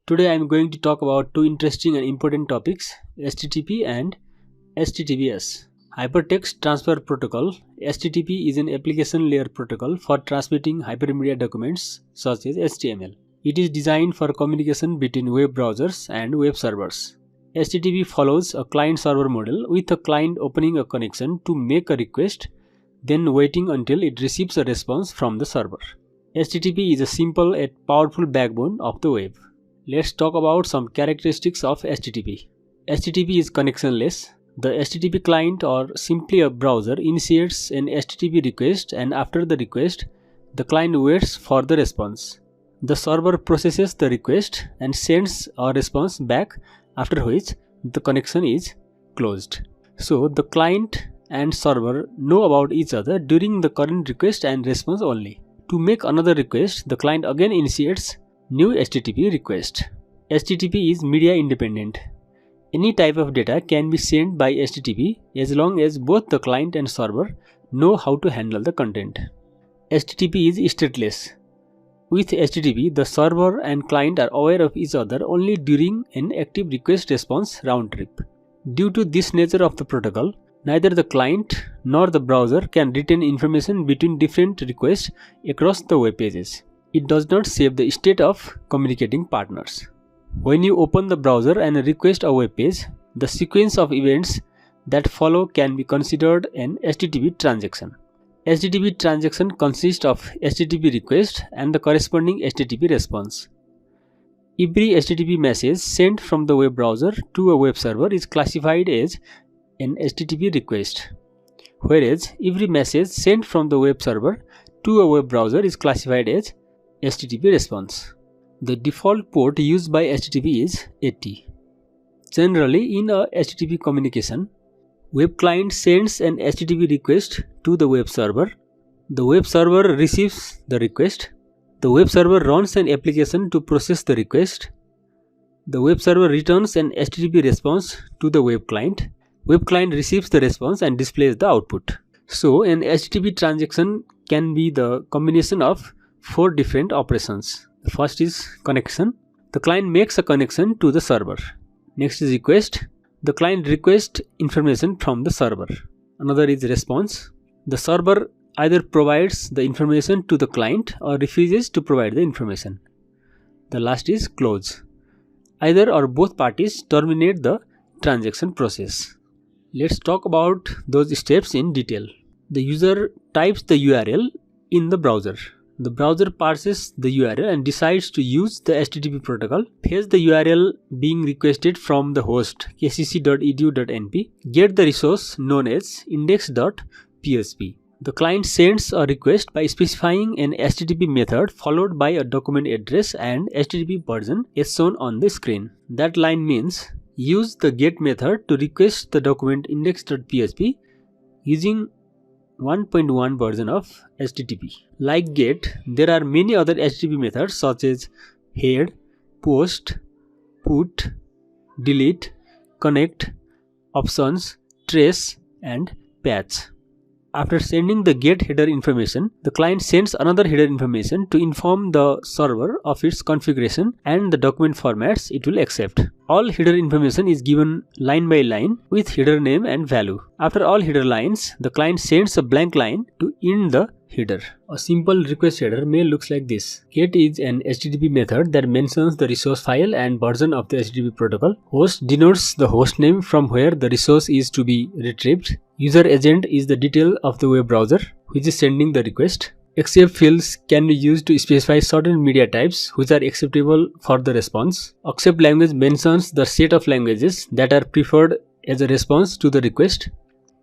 Today I am going to talk about two interesting and important topics, HTTP and HTTPS. Hypertext Transfer Protocol. HTTP is an application layer protocol for transmitting hypermedia documents such as HTML. It is designed for communication between web browsers and web servers. HTTP follows a client-server model, with a client opening a connection to make a request, then waiting until it receives a response from the server. HTTP is a simple yet powerful backbone of the web. Let's talk about some characteristics of HTTP. HTTP is connectionless. The HTTP client, or simply a browser, initiates an HTTP request, and after the request, the client waits for the response. The server processes the request and sends a response back, after which the connection is closed. So the client and server know about each other during the current request and response only. To make another request, the client again initiates new HTTP request. HTTP is media independent. Any type of data can be sent by HTTP as long as both the client and server know how to handle the content. HTTP is stateless. With HTTP, the server and client are aware of each other only during an active request-response round trip. Due to this nature of the protocol, neither the client nor the browser can retain information between different requests across the web pages. It does not save the state of communicating partners. When you open the browser and request a web page, the sequence of events that follow can be considered an HTTP transaction. HTTP transaction consists of HTTP request and the corresponding HTTP response. Every HTTP message sent from the web browser to a web server is classified as an HTTP request, whereas every message sent from the web server to a web browser is classified as HTTP response. The default port used by HTTP is 80. Generally, in a HTTP communication, web client sends an HTTP request to the web server. The web server receives the request. The web server runs an application to process the request. The web server returns an HTTP response to the web client. Web client receives the response and displays the output. So, an HTTP transaction can be the combination of four different operations. The first is connection. The client makes a connection to the server. Next is request. The client requests information from the server. Another is response. The server either provides the information to the client or refuses to provide the information. The last is close. Either or both parties terminate the transaction process. Let's talk about those steps in detail. The user types the URL in the browser. The browser parses the URL and decides to use the HTTP protocol, fetch the URL being requested from the host kcc.edu.np, get the resource known as index.php. The client sends a request by specifying an HTTP method followed by a document address and HTTP version as shown on the screen. That line means use the get method to request the document index.php using 1.1 version of HTTP. Like GET, there are many other HTTP methods such as head, post, put, delete, connect, options, trace, and patch. After sending the get header information, the client sends another header information to inform the server of its configuration and the document formats it will accept. All header information is given line by line with header name and value. After all header lines, the client sends a blank line to end the header. A simple request header may look like this. Get is an HTTP method that mentions the resource file and version of the HTTP protocol. Host denotes the host name from where the resource is to be retrieved. User agent is the detail of the web browser which is sending the request. Accept fields can be used to specify certain media types which are acceptable for the response. Accept language mentions the set of languages that are preferred as a response to the request.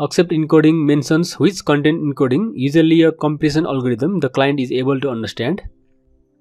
Accept encoding mentions which content encoding, usually a compression algorithm, the client is able to understand.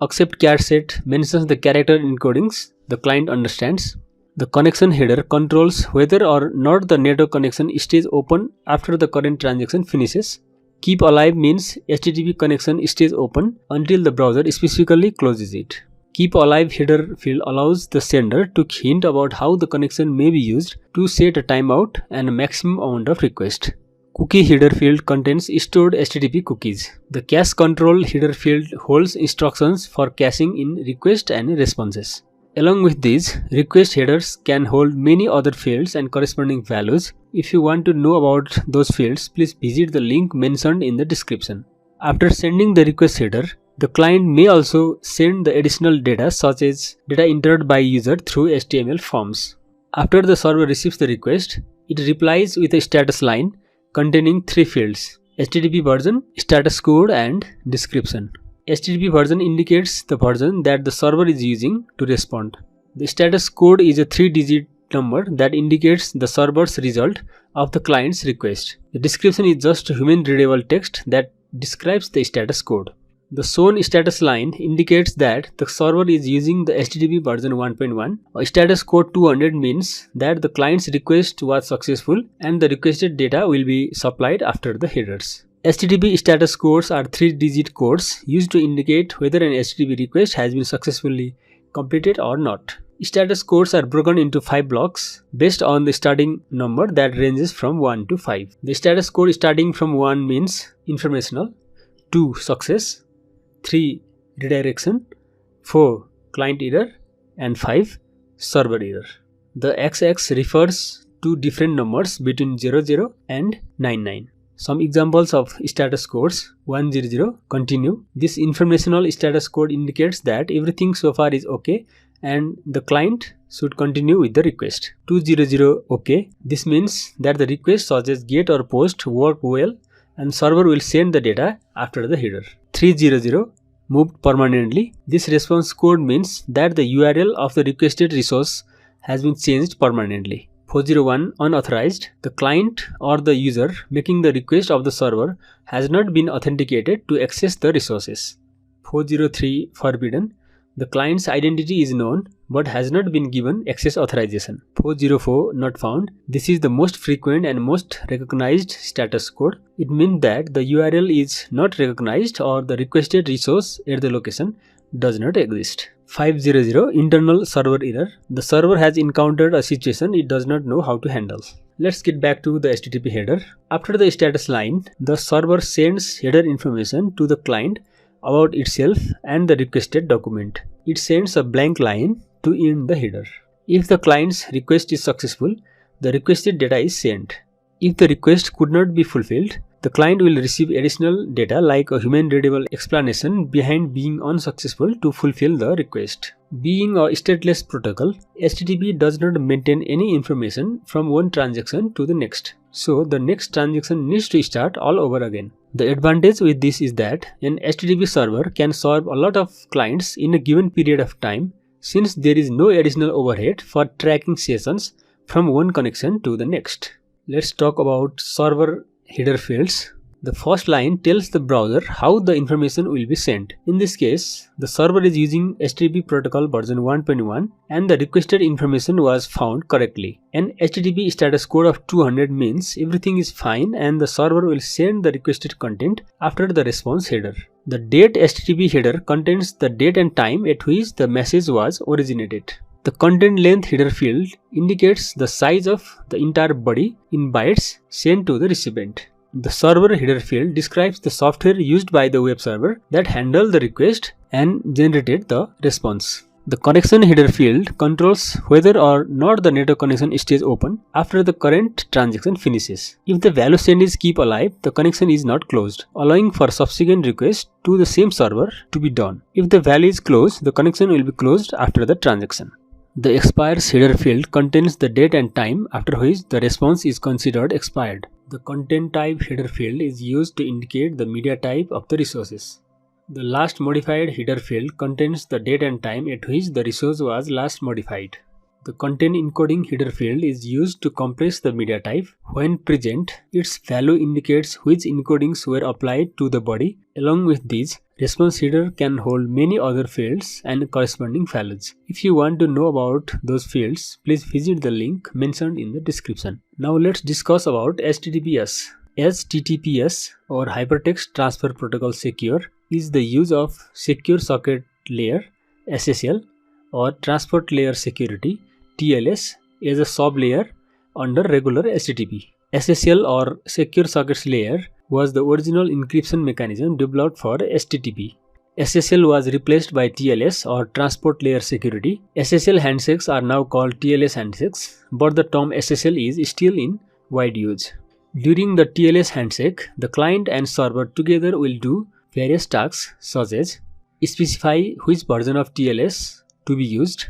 Accept char set mentions the character encodings the client understands. The connection header controls whether or not the network connection stays open after the current transaction finishes. Keep alive means HTTP connection stays open until the browser specifically closes it. Keep alive header field allows the sender to hint about how the connection may be used to set a timeout and a maximum amount of request. Cookie header field contains stored HTTP cookies. The cache control header field holds instructions for caching in requests and responses. Along with these, request headers can hold many other fields and corresponding values. If you want to know about those fields, please visit the link mentioned in the description. After sending the request header, the client may also send the additional data such as data entered by user through HTML forms. After the server receives the request, it replies with a status line containing 3 fields: HTTP version, status code, and description. HTTP version indicates the version that the server is using to respond. The status code is a 3-digit number that indicates the server's result of the client's request. The description is just human readable text that describes the status code. The shown status line indicates that the server is using the HTTP version 1.1. A status code 200 means that the client's request was successful and the requested data will be supplied after the headers. HTTP status codes are 3-digit codes used to indicate whether an HTTP request has been successfully completed or not. Status codes are broken into 5 blocks based on the starting number that ranges from 1 to 5. The status code starting from 1 means informational, 2 success, 3 redirection, 4 client error, and 5 server error. The XX refers to different numbers between 00 and 99. Some examples of status codes: 100 continue. This informational status code indicates that everything so far is okay and the client should continue with the request. 200 okay. This means that the request such as get or post work well and server will send the data after the header. 300 moved permanently. This response code means that the URL of the requested resource has been changed permanently. 401 unauthorized. The client or the user making the request of the server has not been authenticated to access the resources. 403 forbidden. The client's identity is known but has not been given access authorization. 404 not found. This is the most frequent and most recognized status code. It means that the URL is not recognized or the requested resource at the location does not exist. 500 internal server error. The server has encountered a situation it does not know how to handle. Let's get back to the HTTP header. After the status line, the server sends header information to the client about itself and the requested document. It sends a blank line to end the header. If the client's request is successful, the requested data is sent. If the request could not be fulfilled, the client will receive additional data like a human readable explanation behind being unsuccessful to fulfill the request. Being a stateless protocol, HTTP does not maintain any information from one transaction to the next. So the next transaction needs to start all over again. The advantage with this is that an HTTP server can serve a lot of clients in a given period of time, since there is no additional overhead for tracking sessions from one connection to the next. Let's talk about server header fields. The first line tells the browser how the information will be sent. In this case, the server is using HTTP protocol version 1.1 and the requested information was found correctly. An HTTP status code of 200 means everything is fine and the server will send the requested content after the response header. The date HTTP header contains the date and time at which the message was originated. The content length header field indicates the size of the entire body in bytes sent to the recipient. The server header field describes the software used by the web server that handled the request and generated the response. The connection header field controls whether or not the network connection stays open after the current transaction finishes. If the value sent is kept alive, the connection is not closed, allowing for subsequent requests to the same server to be done. If the value is closed, the connection will be closed after the transaction. The expires header field contains the date and time after which the response is considered expired. The content type header field is used to indicate the media type of the resources. The last modified header field contains the date and time at which the resource was last modified. The content encoding header field is used to compress the media type. When present, its value indicates which encodings were applied to the body. Along with these, response header can hold many other fields and corresponding values. If you want to know about those fields, please visit the link mentioned in the description. Now let's discuss about HTTPS. HTTPS or Hypertext Transfer Protocol Secure is the use of Secure Socket Layer (SSL) or Transport Layer Security (TLS) as a sub-layer under regular HTTP. SSL or Secure Sockets Layer was the original encryption mechanism developed for HTTP. SSL was replaced by TLS or Transport Layer Security. SSL handshakes are now called TLS handshakes, but the term SSL is still in wide use. During the TLS handshake, the client and server together will do various tasks such as specify which version of TLS to be used,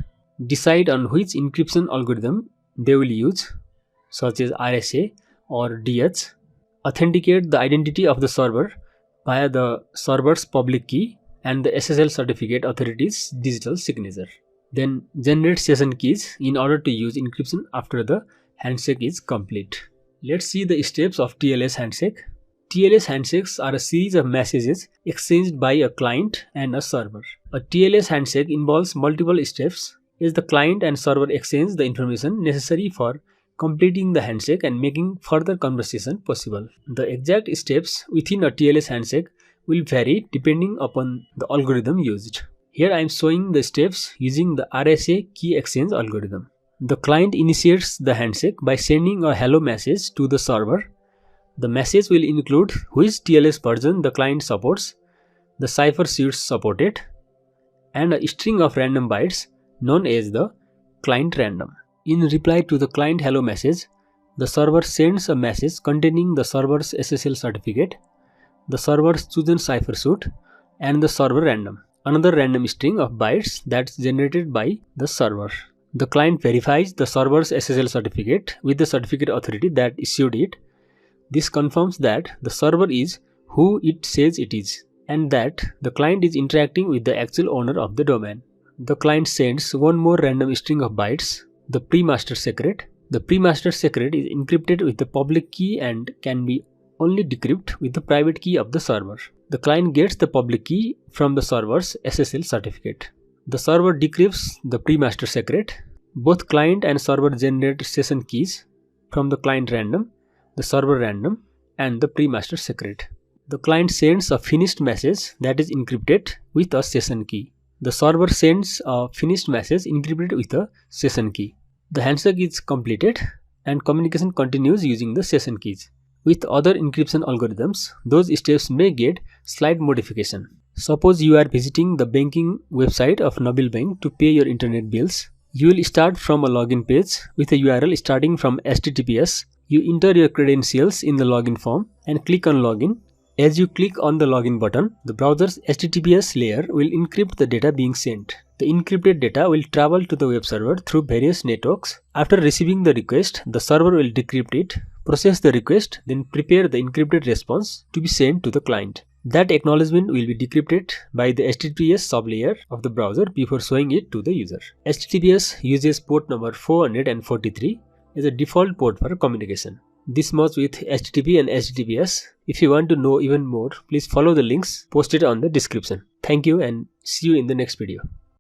decide on which encryption algorithm they will use such as RSA or DH, authenticate the identity of the server via the server's public key and the SSL certificate authority's digital signature. Then generate session keys in order to use encryption after the handshake is complete. Let's see the steps of TLS handshake. TLS handshakes are a series of messages exchanged by a client and a server. A TLS handshake involves multiple steps as the client and server exchange the information necessary for completing the handshake and making further conversation possible. The exact steps within a TLS handshake will vary depending upon the algorithm used. Here I am showing the steps using the RSA key exchange algorithm. The client initiates the handshake by sending a hello message to the server. The message will include which TLS version the client supports, the cipher suites supported, and a string of random bytes known as the client random. In reply to the client hello message, the server sends a message containing the server's SSL certificate, the server's chosen cipher suite, and the server random, another random string of bytes that's generated by the server. The client verifies the server's SSL certificate with the certificate authority that issued it. This confirms that the server is who it says it is and that the client is interacting with the actual owner of the domain. The client sends one more random string of bytes, the pre-master secret. The pre-master secret is encrypted with the public key and can be only decrypted with the private key of the server. The client gets the public key from the server's SSL certificate. The server decrypts the pre-master secret. Both client and server generate session keys from the client random, the server random, and the pre-master secret. The client sends a finished message that is encrypted with a session key. The server sends a finished message encrypted with a session key. The handshake is completed and communication continues using the session keys. With other encryption algorithms, those steps may get slight modification. Suppose you are visiting the banking website of Nabil Bank to pay your internet bills. You will start from a login page with a URL starting from HTTPS. You enter your credentials in the login form and click on login. As you click on the login button, the browser's HTTPS layer will encrypt the data being sent. The encrypted data will travel to the web server through various networks. After receiving the request, the server will decrypt it, process the request, then prepare the encrypted response to be sent to the client. That acknowledgement will be decrypted by the HTTPS sublayer of the browser before showing it to the user. HTTPS uses port number 443 as a default port for communication. This much with HTTP and HTTPS. If you want to know even more, please follow the links posted on the description. Thank you and see you in the next video.